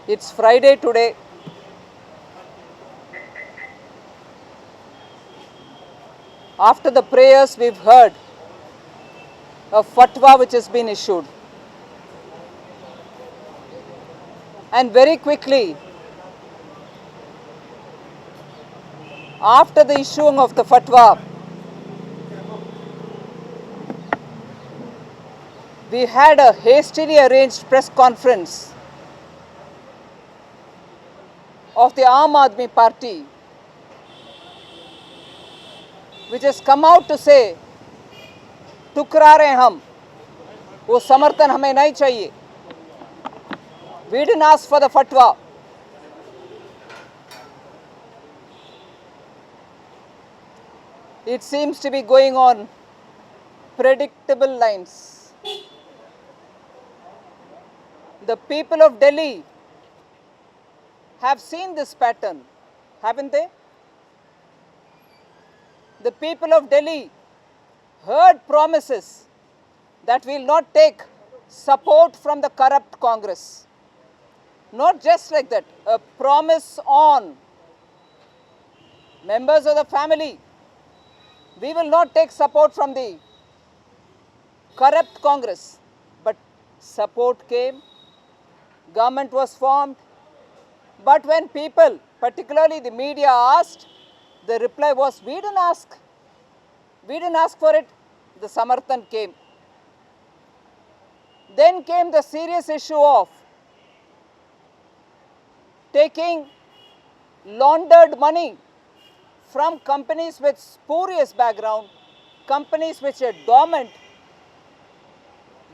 It's Friday today. After the prayers, we've heard a fatwa which has been issued. And very quickly, after the issuing of the fatwa, we had a hastily arranged press conference of the Aam Aadmi Party, which has come out to say, टुकरा रहे हम, वो समर्थन हमें नहीं चाहिए. We didn't ask for the fatwa. It seems to be going on predictable lines. The people of Delhi have seen this pattern, haven't they? The people of Delhi heard promises that we will not take support from the corrupt Congress. Not just like that, a promise on members of the family. We will not take support from the corrupt Congress. But support came, government was formed. But when people, particularly the media, asked, the reply was, we didn't ask. We didn't ask for it. The Samarthan came. Then came the serious issue of taking laundered money from companies with spurious background, companies which are dormant.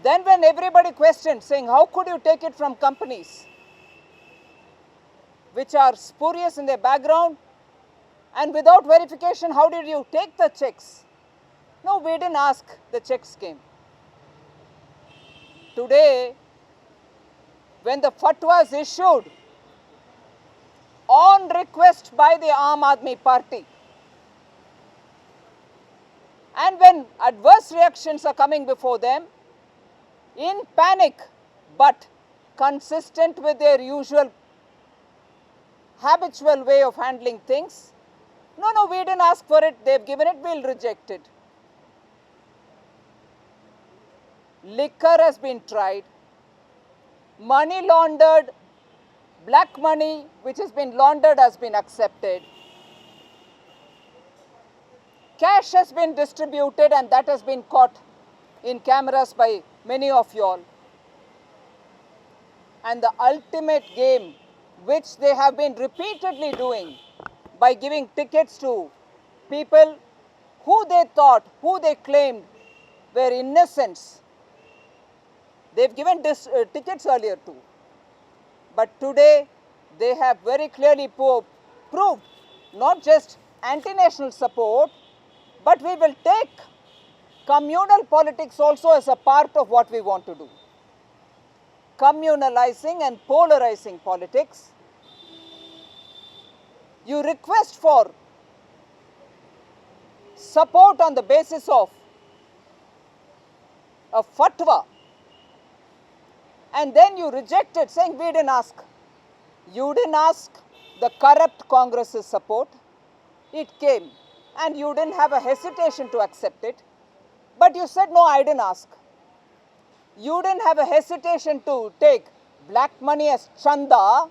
Then when everybody questioned, saying, how could you take it from companies which are spurious in their background, and without verification, how did you take the checks? No, we didn't ask, the checks came. Today, when the fatwa is issued on request by the Aam Aadmi Party, and when adverse reactions are coming before them, in panic, but consistent with their usual habitual way of handling things, no, we didn't ask for it, they've given it, we'll reject it. Liquor has been tried, money laundered, black money which has been laundered has been accepted, cash has been distributed and that has been caught in cameras by many of you all. And the ultimate game which they have been repeatedly doing by giving tickets to people who they thought, who they claimed were innocents. They've given tickets earlier too. But today they have very clearly proved not just anti-national support, but we will take communal politics also as a part of what we want to do. Communalizing and polarizing politics. You request for support on the basis of a fatwa, and then you reject it saying we didn't ask. You didn't ask the corrupt Congress's support. It came and you didn't have a hesitation to accept it. But you said, no, I didn't ask. You didn't have a hesitation to take black money as chanda.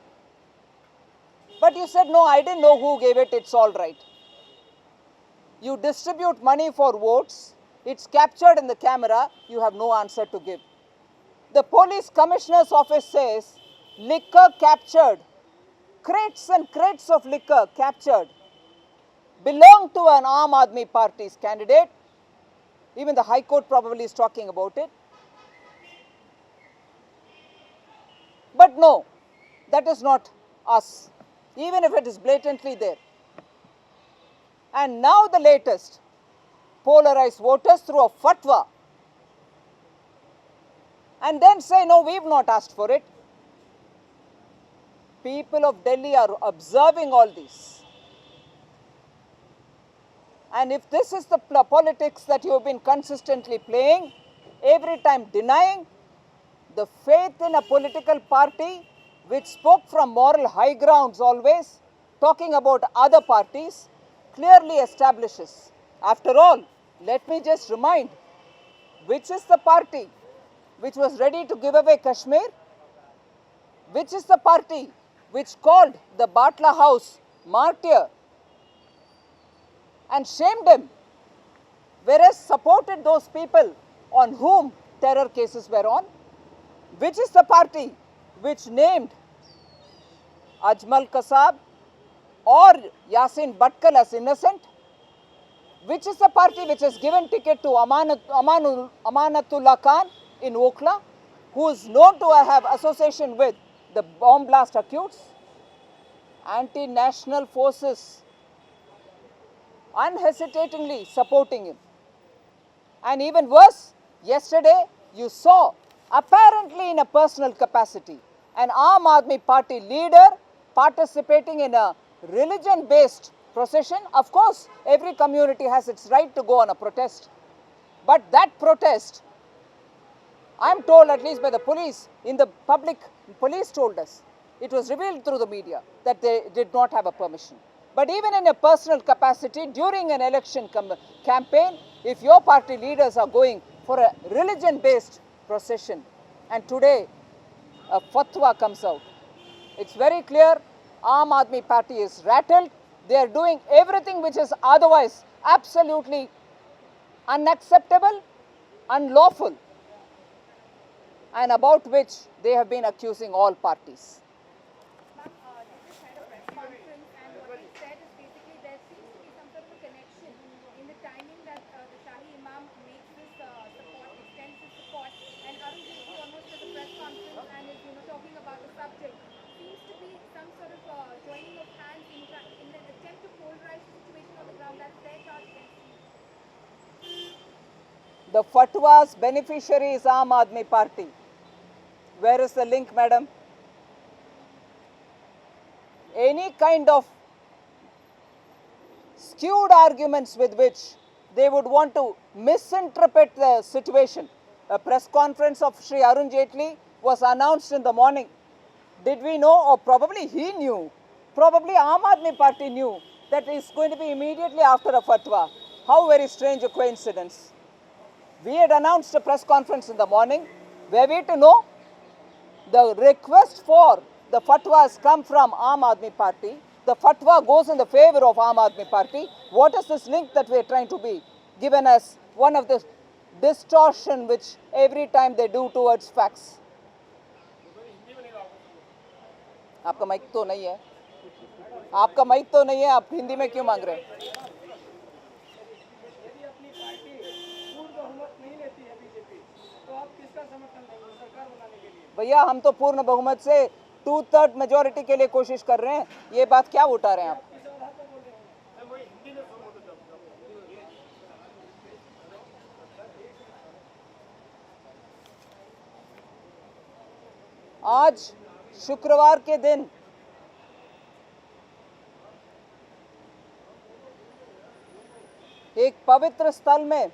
But you said, no, I didn't know who gave it, it's all right. You distribute money for votes, it's captured in the camera, you have no answer to give. The police commissioner's office says liquor captured, crates and crates of liquor captured, belong to an Aam Aadmi Party's candidate. Even the High Court probably is talking about it. But no, that is not us, even if it is blatantly there. And now the latest, polarize voters through a fatwa and then say, no, we've not asked for it. People of Delhi are observing all this. And if this is the politics that you have been consistently playing, every time denying, the faith in a political party which spoke from moral high grounds always, talking about other parties, clearly establishes. After all, let me just remind, which is the party which was ready to give away Kashmir? Which is the party which called the Batla House martyr and shamed him, whereas supported those people on whom terror cases were on? Which is the party which named Ajmal Kasab or Yasin Bhatkal as innocent? Which is the party which has given ticket to Amanatullah Khan in Okhla, who is known to have association with the bomb blast accused? Anti-national forces unhesitatingly supporting him. And even worse, yesterday you saw, apparently in a personal capacity, an Aam Aadmi Party leader participating in a religion-based procession. Of course, every community has its right to go on a protest. But that protest, I am told, at least by the police, in the public, police told us, it was revealed through the media that they did not have a permission. But even in a personal capacity, during an election campaign, if your party leaders are going for a religion-based procession, and today a fatwa comes out, it's very clear Aam Aadmi Party is rattled. They are doing everything which is otherwise absolutely unacceptable, unlawful, and about which they have been accusing all parties. Ma'am, they just had a press conference, and what he said is basically there seems to be some sort of a connection in the timing that the Shahi Imam makes this support, extends his support, and Arun Jaitley almost has a press conference and is talking about the subject. Seems to be some sort of joining of hands in an attempt to polarize the situation on the ground. That's their charge against you. The fatwa's beneficiary is Aam Aadmi Party. Where is the link, madam? Any kind of skewed arguments with which they would want to misinterpret the situation. A press conference of Shri Arun Jaitley was announced in the morning. Did we know, or probably he knew, probably Aam Aadmi Party knew that it's going to be immediately after a fatwa. How very strange a coincidence. We had announced a press conference in the morning. Were we to know? The request for the fatwa has come from Aam Aadmi Party. The fatwa goes in the favor of Aam Aadmi Party. What is this link that we are trying to be given as one of the distortion which every time they do towards facts? आपका mic तो नहीं है, आपका mic तो नहीं है, आप हिंदी में क्यों मांग रहे हैं? यदि अपनी पार्टी पूर्ण बहुमत नहीं लेती है बीजेपी, तो आप किसका समर्थन देंगे सरकार बनाने के लिए? भैया हम तो पूर्ण बहुमत से 2/3 मेजोरिटी के लिए कोशिश कर रहे हैं. ये बात क्या उठा रहे हैं आप? किस आधार पर बोल रहे हैं? आज शुक्रवार के दिन एक पवित्र स्थल में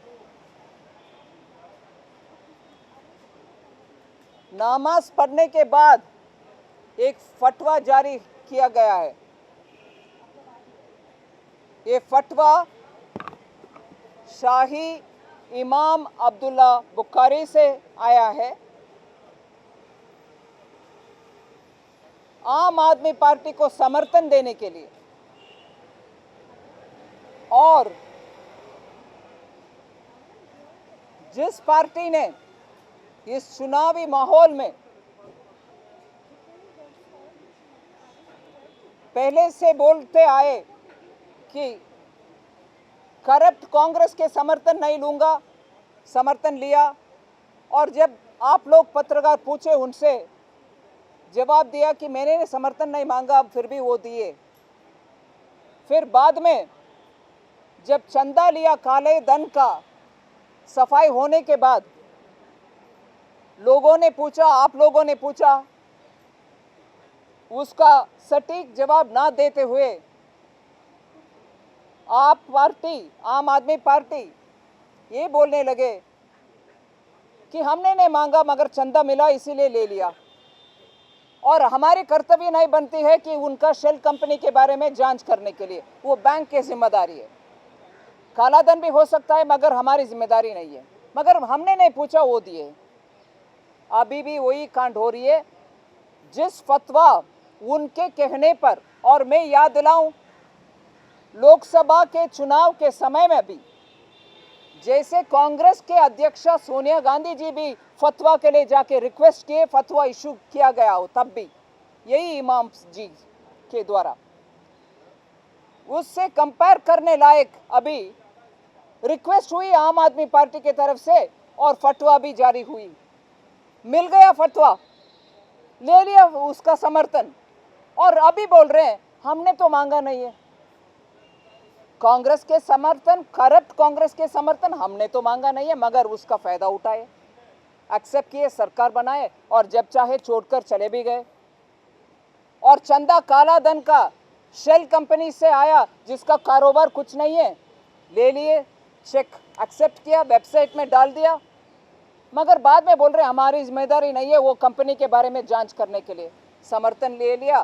नमाज पढ़ने के बाद एक फतवा जारी किया गया है. ये फतवा शाही इमाम अब्दुल्ला बुखारी से आया है. आम आदमी पार्टी को समर्थन देने के लिए और जिस पार्टी ने इस चुनावी माहौल में पहले से बोलते आए कि करप्ट कांग्रेस के समर्थन नहीं लूंगा, समर्थन लिया, और जब आप लोग पत्रकार पूछे उनसे जवाब दिया कि मैंने समर्थन नहीं मांगा, फिर भी वो दिए. फिर बाद में जब चंदा लिया काले धन का सफाई होने के बाद लोगों ने पूछा, आप लोगों ने पूछा, उसका सटीक जवाब ना देते हुए आप पार्टी, आम आदमी पार्टी ये बोलने लगे कि हमने नहीं मांगा मगर चंदा मिला इसीलिए ले लिया. और हमारी कर्तव्य नहीं बनती है कि उनका शेल कंपनी के बारे में जांच करने के लिए, वो बैंक की जिम्मेदारी है। काला धन भी हो सकता है मगर हमारी जिम्मेदारी नहीं है। मगर हमने नहीं पूछा, वो दिए। अभी भी वही कांड हो रही है। जिस फतवा उनके कहने पर, और मैं याद दिलाऊं, लोकसभा के चुनाव के समय में भी जैसे कांग्रेस के अध्यक्षा सोनिया गांधी जी भी फतवा के लिए जाके रिक्वेस्ट किए, फतवा इशू किया गया हो, तब भी यही इमाम जी के द्वारा। उससे कंपेयर करने लायक अभी रिक्वेस्ट हुई आम आदमी पार्टी की तरफ से और फतवा भी जारी हुई, मिल गया फतवा, ले लिया उसका समर्थन, और अभी बोल रहे हैं हमने तो मांगा नहीं है। कांग्रेस के समर्थन, करप्ट कांग्रेस के समर्थन हमने तो मांगा नहीं है, मगर उसका फायदा उठाए, एक्सेप्ट किए, सरकार बनाए और जब चाहे छोड़कर चले भी गए। और चंदा काला धन का शेल कंपनी से आया जिसका कारोबार कुछ नहीं है, ले लिए, चेक एक्सेप्ट किया, वेबसाइट में डाल दिया, मगर बाद में बोल रहे हमारी जिम्मेदारी नहीं है वो कंपनी के बारे में जांच करने के लिए। समर्थन ले लिया,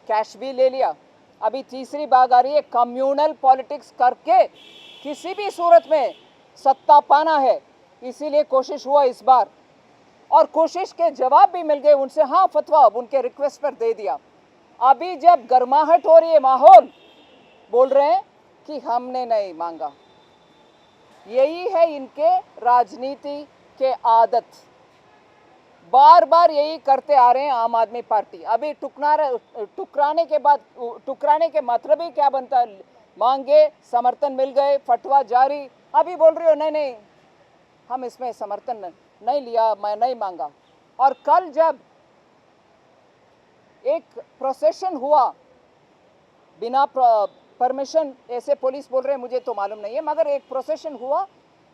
कैश भी ले लिया। अभी तीसरी बात आ रही है, कम्युनल पॉलिटिक्स करके किसी भी सूरत में सत्ता पाना है, इसीलिए कोशिश हुआ इस बार, और कोशिश के जवाब भी मिल गए उनसे। हाँ, फतवा उनके रिक्वेस्ट पर दे दिया। अभी जब गर्माहट हो रही है माहौल, बोल रहे हैं कि हमने नहीं मांगा। यही है इनके राजनीति के आदत, बार बार यही करते आ रहे हैं आम आदमी पार्टी। अभी टुकराने के बाद, टुकराने के मतलब ही क्या बनता है, मांगे, समर्थन मिल गए, फतवा जारी, अभी बोल रही हो नहीं नहीं हम इसमें समर्थन नहीं लिया, मैं नहीं मांगा। और कल जब एक प्रोसेशन हुआ बिना परमिशन, ऐसे पुलिस बोल रहे हैं, मुझे तो मालूम नहीं है, मगर एक प्रोसेशन हुआ,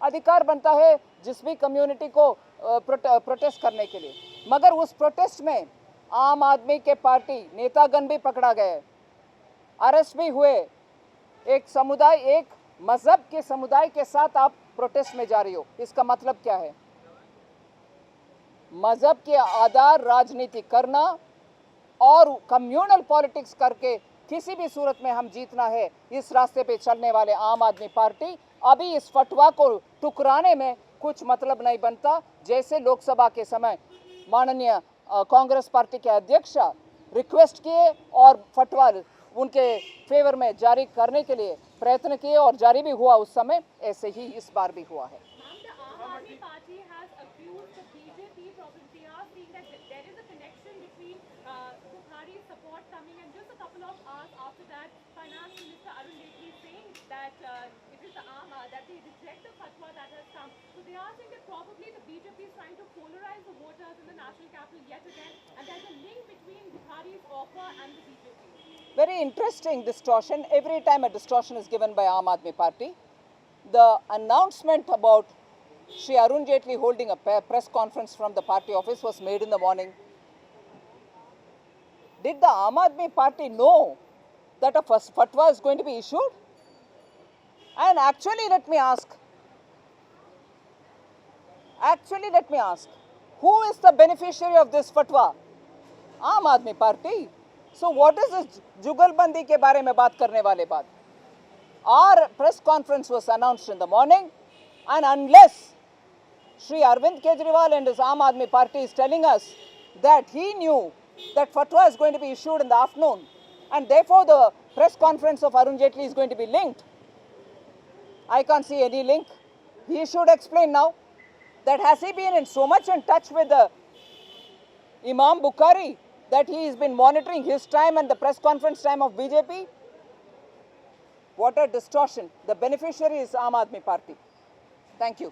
अधिकार बनता है जिस भी कम्युनिटी को प्रोटेस्ट करने के लिए, मगर उस प्रोटेस्ट में आम आदमी के पार्टी नेतागण भी पकड़ा गए, अरेस्ट भी हुए। एक समुदाय, एक मजहब के समुदाय के साथ आप प्रोटेस्ट में जा रही हो, इसका मतलब क्या है? मजहब के आधार राजनीति करना और कम्युनल पॉलिटिक्स करके किसी भी सूरत में हम जीतना है, इस रास्ते पे चलने वाले आम आदमी पार्टी अभी इस फतवा को टुकराने में कुछ मतलब नहीं बनता। जैसे लोकसभा के समय माननीय कांग्रेस पार्टी के अध्यक्ष रिक्वेस्ट किए और फतवा उनके फेवर में जारी करने के लिए प्रयत्न किए और जारी भी हुआ उस समय, ऐसे ही इस बार भी हुआ है। That they reject the fatwa that has come. So they are saying that probably the BJP is trying to polarize the voters in the national capital yet again, and there's a link between Buhari's offer and the BJP. Very interesting distortion. Every time a distortion is given by Aam Aadmi Party. The announcement about Shri Arun Jaitley holding a press conference from the party office was made in the morning. Did the Aam Aadmi Party know that a fatwa is going to be issued? And actually let me ask, who is the beneficiary of this fatwa? Aam Aadmi Party. So what is this जुगलबंदी के बारे में बात करने वाले बात? Our press conference was announced in the morning, and unless Shri Arvind Kejriwal and his Aam Aadmi Party is telling us that he knew that fatwa is going to be issued in the afternoon, and therefore the press conference of Arun Jaitley is going to be linked, I can't see any link. He should explain now that has he been in so much in touch with the Imam Bukhari that he has been monitoring his time and the press conference time of BJP? What a distortion. The beneficiary is Aam Aadmi Party. Thank you.